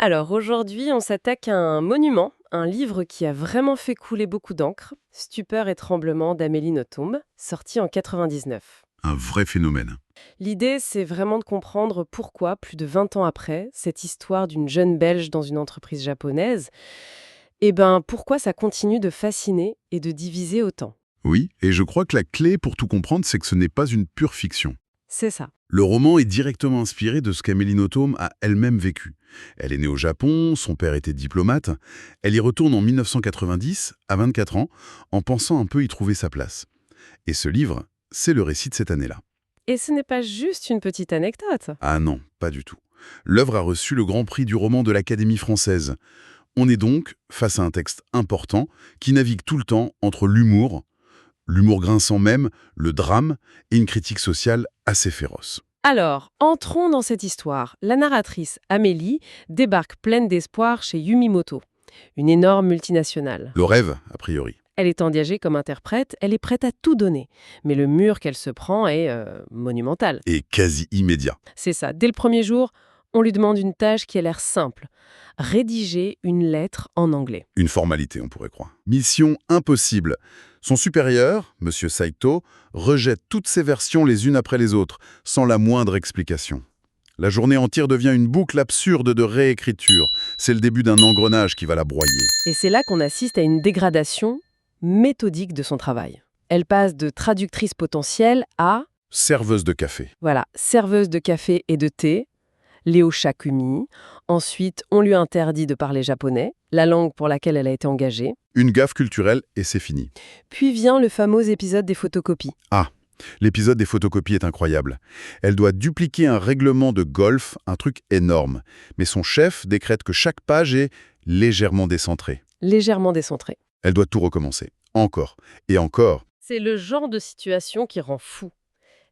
Alors aujourd'hui, on s'attaque à un monument, un livre qui a vraiment fait couler beaucoup d'encre, Stupeur et tremblement d'Amélie Nothomb, sorti en 99. Un vrai phénomène. L'idée, c'est vraiment de comprendre pourquoi, plus de 20 ans après, cette histoire d'une jeune Belge dans une entreprise japonaise, pourquoi ça continue de fasciner et de diviser autant. Oui, et je crois que la clé pour tout comprendre, c'est que ce n'est pas une pure fiction. C'est ça. Le roman est directement inspiré de ce qu'Amélie Nothomb a elle-même vécu. Elle est née au Japon, son père était diplomate. Elle y retourne en 1990, à 24 ans, en pensant un peu y trouver sa place. Et ce livre, c'est le récit de cette année-là. Et ce n'est pas juste une petite anecdote. Ah non, pas du tout. L'œuvre a reçu le Grand Prix du roman de l'Académie française. On est donc face à un texte important qui navigue tout le temps entre l'humour grinçant même, le drame et une critique sociale assez féroce. Alors, entrons dans cette histoire. La narratrice, Amélie, débarque pleine d'espoir chez Yumimoto, une énorme multinationale. Le rêve, a priori. Elle est engagée comme interprète, elle est prête à tout donner. Mais le mur qu'elle se prend est monumental. Et quasi immédiat. C'est ça, dès le premier jour, on lui demande une tâche qui a l'air simple. Rédiger une lettre en anglais. Une formalité, on pourrait croire. Mission impossible. Son supérieur, M. Saito, rejette toutes ces versions les unes après les autres, sans la moindre explication. La journée entière devient une boucle absurde de réécriture. C'est le début d'un engrenage qui va la broyer. Et c'est là qu'on assiste à une dégradation méthodique de son travail. Elle passe de traductrice potentielle à, Serveuse de café. voilà, serveuse de café et de thé, Léo Shakumi. Ensuite, on lui interdit de parler japonais, la langue pour laquelle elle a été engagée. Une gaffe culturelle et c'est fini. Puis vient le fameux épisode des photocopies. Ah, l'épisode des photocopies est incroyable. Elle doit dupliquer un règlement de golf, un truc énorme. Mais son chef décrète que chaque page est légèrement décentrée. Légèrement décentrée. Elle doit tout recommencer. Encore. Et encore. C'est le genre de situation qui rend fou.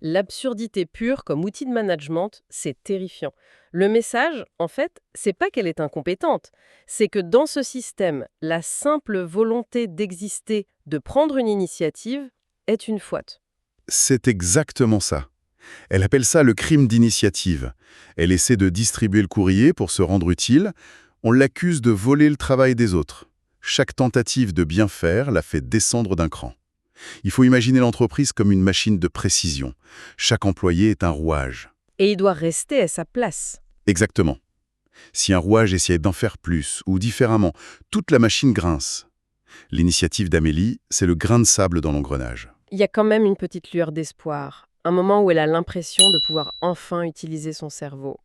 L'absurdité pure comme outil de management, c'est terrifiant. Le message, en fait, c'est pas qu'elle est incompétente, c'est que dans ce système, la simple volonté d'exister, de prendre une initiative, est une faute. C'est exactement ça. Elle appelle ça le crime d'initiative. Elle essaie de distribuer le courrier pour se rendre utile. On l'accuse de voler le travail des autres. Chaque tentative de bien faire la fait descendre d'un cran. Il faut imaginer l'entreprise comme une machine de précision. Chaque employé est un rouage. Et il doit rester à sa place. Exactement. Si un rouage essayait d'en faire plus ou différemment, toute la machine grince. L'initiative d'Amélie, c'est le grain de sable dans l'engrenage. Il y a quand même une petite lueur d'espoir, un moment où elle a l'impression de pouvoir enfin utiliser son cerveau.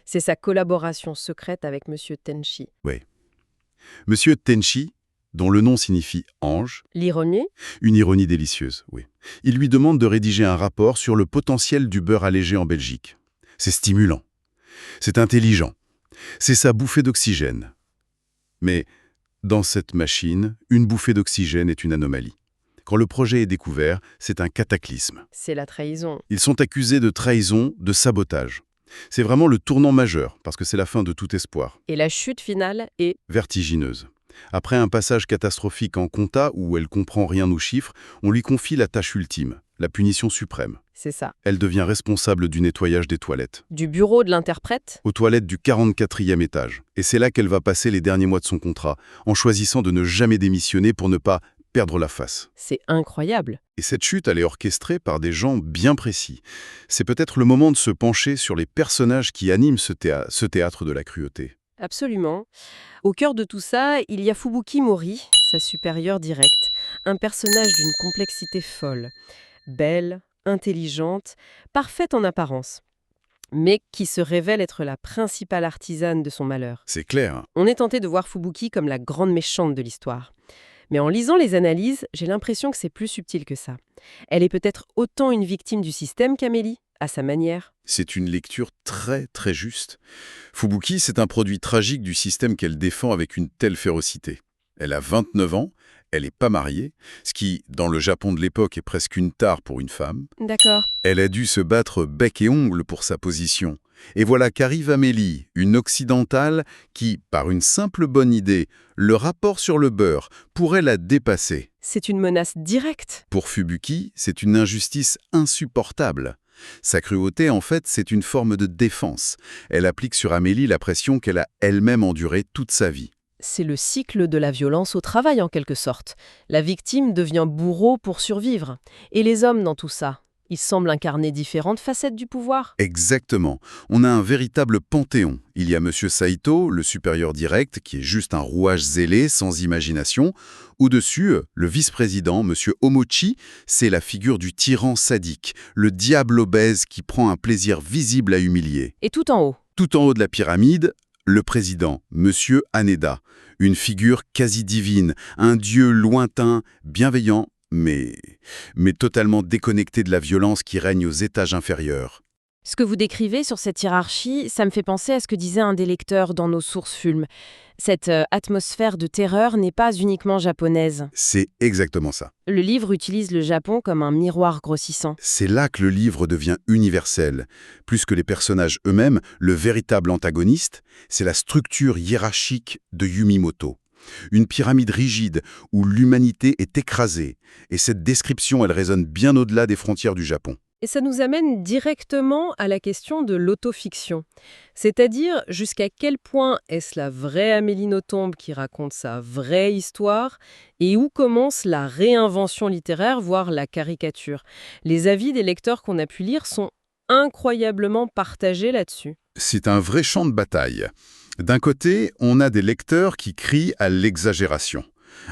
C'est sa collaboration secrète avec Monsieur Tenchi. Oui. Monsieur Tenchi, dont le nom signifie ange, L'ironie, une ironie délicieuse, oui. Il lui demande de rédiger un rapport sur le potentiel du beurre allégé en Belgique. C'est stimulant. C'est intelligent. C'est sa bouffée d'oxygène. Mais dans cette machine, une bouffée d'oxygène est une anomalie. Quand le projet est découvert, c'est un cataclysme. c'est la trahison. Ils sont accusés de trahison, de sabotage. C'est vraiment le tournant majeur, parce que c'est la fin de tout espoir. Et la chute finale est... Vertigineuse. Après un passage catastrophique en compta où elle comprend rien aux chiffres, on lui confie la tâche ultime, la punition suprême. C'est ça. Elle devient responsable du nettoyage des toilettes. Du bureau de l'interprète, Aux toilettes du 44e étage. Et c'est là qu'elle va passer les derniers mois de son contrat, en choisissant de ne jamais démissionner pour ne pas perdre la face. c'est incroyable. Et cette chute, elle est orchestrée par des gens bien précis. C'est peut-être le moment de se pencher sur les personnages qui animent ce théâtre de la cruauté. Absolument. Au cœur de tout ça, il y a Fubuki Mori, sa supérieure directe, un personnage d'une complexité folle. Belle, intelligente, parfaite en apparence, mais qui se révèle être la principale artisane de son malheur. C'est clair, hein. On est tenté de voir Fubuki comme la grande méchante de l'histoire. Mais en lisant les analyses, j'ai l'impression que c'est plus subtil que ça. Elle est peut-être autant une victime du système qu'Amélie, à sa manière. C'est une lecture très très juste. Fubuki, c'est un produit tragique du système qu'elle défend avec une telle férocité. Elle a 29 ans, elle n'est pas mariée, ce qui, dans le Japon de l'époque, est presque une tare pour une femme. D'accord. Elle a dû se battre bec et ongle pour sa position. Et voilà qu'arrive Amélie, une occidentale qui, par une simple bonne idée, le rapport sur le beurre, pourrait la dépasser. C'est une menace directe. Pour Fubuki, c'est une injustice insupportable. Sa cruauté, en fait, c'est une forme de défense. Elle applique sur Amélie la pression qu'elle a elle-même endurée toute sa vie. C'est le cycle de la violence au travail en quelque sorte. La victime devient bourreau pour survivre. Et les hommes dans tout ça, ils semblent incarner différentes facettes du pouvoir. Exactement. On a un véritable panthéon. Il y a Monsieur Saito, le supérieur direct, qui est juste un rouage zélé, sans imagination. Au-dessus, le vice-président, Monsieur Omochi, c'est la figure du tyran sadique, le diable obèse qui prend un plaisir visible à humilier. Et tout en haut. Tout en haut de la pyramide, le président, Monsieur Haneda, une figure quasi divine, un dieu lointain, bienveillant, mais totalement déconnecté de la violence qui règne aux étages inférieurs. Ce que vous décrivez sur cette hiérarchie, ça me fait penser à ce que disait un des lecteurs dans nos sources Fulm. Cette atmosphère de terreur n'est pas uniquement japonaise. C'est exactement ça. Le livre utilise le Japon comme un miroir grossissant. C'est là que le livre devient universel. Plus que les personnages eux-mêmes, le véritable antagoniste, c'est la structure hiérarchique de Yumimoto. Une pyramide rigide où l'humanité est écrasée. Et cette description, elle résonne bien au-delà des frontières du Japon. Et ça nous amène directement à la question de l'autofiction. C'est-à-dire jusqu'à quel point est-ce la vraie Amélie Nothomb qui raconte sa vraie histoire et où commence la réinvention littéraire, voire la caricature. Les avis des lecteurs qu'on a pu lire sont incroyablement partagés là-dessus. C'est un vrai champ de bataille. D'un côté, on a des lecteurs qui crient à l'exagération.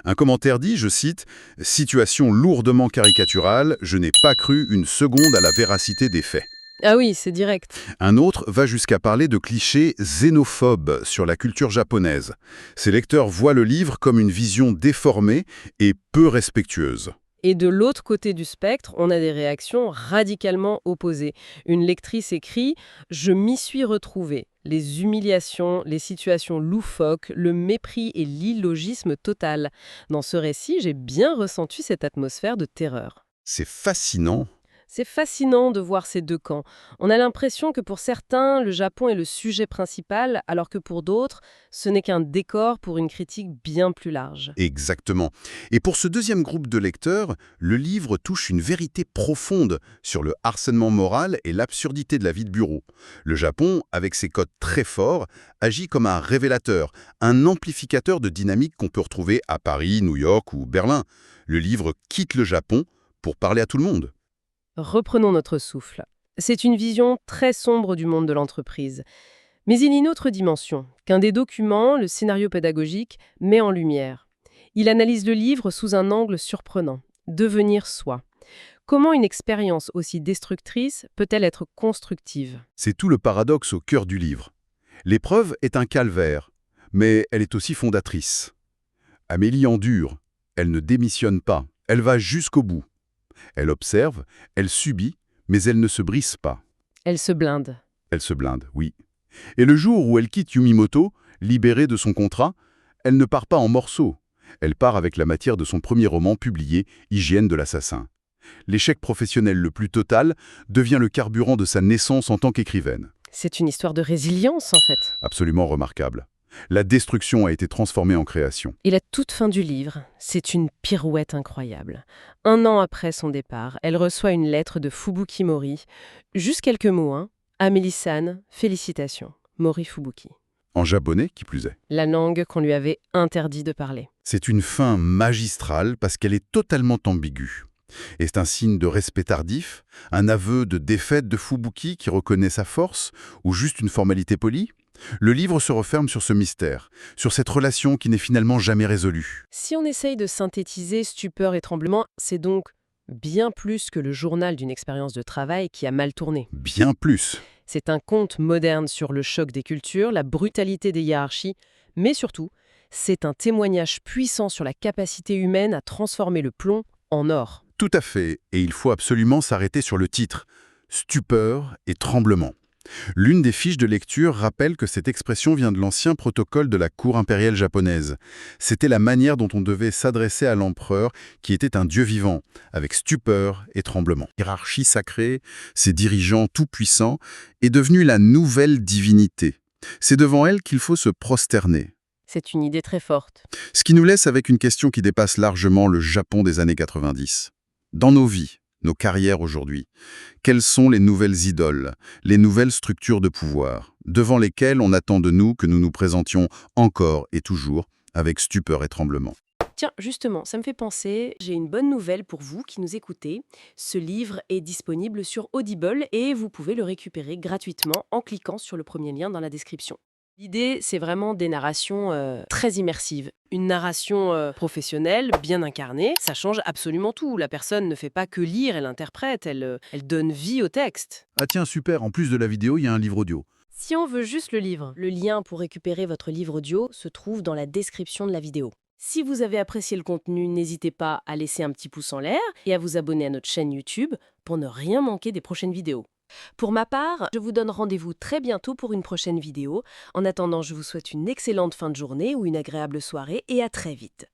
Un commentaire dit, je cite, « Situation lourdement caricaturale, je n'ai pas cru une seconde à la véracité des faits ». Ah oui, c'est direct. Un autre va jusqu'à parler de clichés xénophobes sur la culture japonaise. Ces lecteurs voient le livre comme une vision déformée et peu respectueuse. Et de l'autre côté du spectre, on a des réactions radicalement opposées. Une lectrice écrit « Je m'y suis retrouvée. Les humiliations, les situations loufoques, le mépris et l'illogisme total. Dans ce récit, j'ai bien ressenti cette atmosphère de terreur. » C'est fascinant. C'est fascinant de voir ces deux camps. On a l'impression que pour certains, le Japon est le sujet principal, alors que pour d'autres, ce n'est qu'un décor pour une critique bien plus large. Exactement. Et pour ce deuxième groupe de lecteurs, le livre touche une vérité profonde sur le harcèlement moral et l'absurdité de la vie de bureau. Le Japon, avec ses codes très forts, agit comme un révélateur, un amplificateur de dynamiques qu'on peut retrouver à Paris, New York ou Berlin. Le livre quitte le Japon pour parler à tout le monde. Reprenons notre souffle. C'est une vision très sombre du monde de l'entreprise. Mais il y a une autre dimension, qu'un des documents, le scénario pédagogique, met en lumière. Il analyse le livre sous un angle surprenant, devenir soi. Comment une expérience aussi destructrice peut-elle être constructive ? C'est tout le paradoxe au cœur du livre. L'épreuve est un calvaire, mais elle est aussi fondatrice. Amélie endure, elle ne démissionne pas, elle va jusqu'au bout. Elle observe, elle subit, mais elle ne se brise pas. Elle se blinde. Elle se blinde, oui. Et le jour où elle quitte Yumimoto, libérée de son contrat, elle ne part pas en morceaux. Elle part avec la matière de son premier roman publié, Hygiène de l'assassin. L'échec professionnel le plus total devient le carburant de sa naissance en tant qu'écrivaine. C'est une histoire de résilience, en fait. Absolument remarquable. La destruction a été transformée en création. Et la toute fin du livre, c'est une pirouette incroyable. 1 an après son départ, elle reçoit une lettre de Fubuki Mori. Juste quelques mots, hein. Amélie-san, félicitations. Mori Fubuki. En japonais, qui plus est. La langue qu'on lui avait interdit de parler. C'est une fin magistrale parce qu'elle est totalement ambiguë. Et c'est un signe de respect tardif, un aveu de défaite de Fubuki qui reconnaît sa force, ou juste une formalité polie. Le livre se referme sur ce mystère, sur cette relation qui n'est finalement jamais résolue. Si on essaye de synthétiser Stupeur et Tremblement, c'est donc bien plus que le journal d'une expérience de travail qui a mal tourné. Bien plus. C'est un conte moderne sur le choc des cultures, la brutalité des hiérarchies, mais surtout, c'est un témoignage puissant sur la capacité humaine à transformer le plomb en or. Tout à fait, et il faut absolument s'arrêter sur le titre « Stupeur et tremblement ». L'une des fiches de lecture rappelle que cette expression vient de l'ancien protocole de la cour impériale japonaise. C'était la manière dont on devait s'adresser à l'empereur, qui était un dieu vivant, avec stupeur et tremblement. Hiérarchie sacrée, ses dirigeants tout-puissants, est devenue la nouvelle divinité. C'est devant elle qu'il faut se prosterner. C'est une idée très forte. Ce qui nous laisse avec une question qui dépasse largement le Japon des années 90. Dans nos vies, nos carrières aujourd'hui. Quelles sont les nouvelles idoles, les nouvelles structures de pouvoir, devant lesquelles on attend de nous que nous nous présentions encore et toujours avec stupeur et tremblement? Tiens, justement, ça me fait penser, j'ai une bonne nouvelle pour vous qui nous écoutez. Ce livre est disponible sur Audible et vous pouvez le récupérer gratuitement en cliquant sur le premier lien dans la description. L'idée, c'est vraiment des narrations très immersives. Une narration professionnelle, bien incarnée, ça change absolument tout. La personne ne fait pas que lire, elle interprète, elle donne vie au texte. Ah tiens, super, en plus de la vidéo, il y a un livre audio. Si on veut juste le livre, le lien pour récupérer votre livre audio se trouve dans la description de la vidéo. Si vous avez apprécié le contenu, n'hésitez pas à laisser un petit pouce en l'air et à vous abonner à notre chaîne YouTube pour ne rien manquer des prochaines vidéos. Pour ma part, je vous donne rendez-vous très bientôt pour une prochaine vidéo. En attendant, je vous souhaite une excellente fin de journée ou une agréable soirée et à très vite.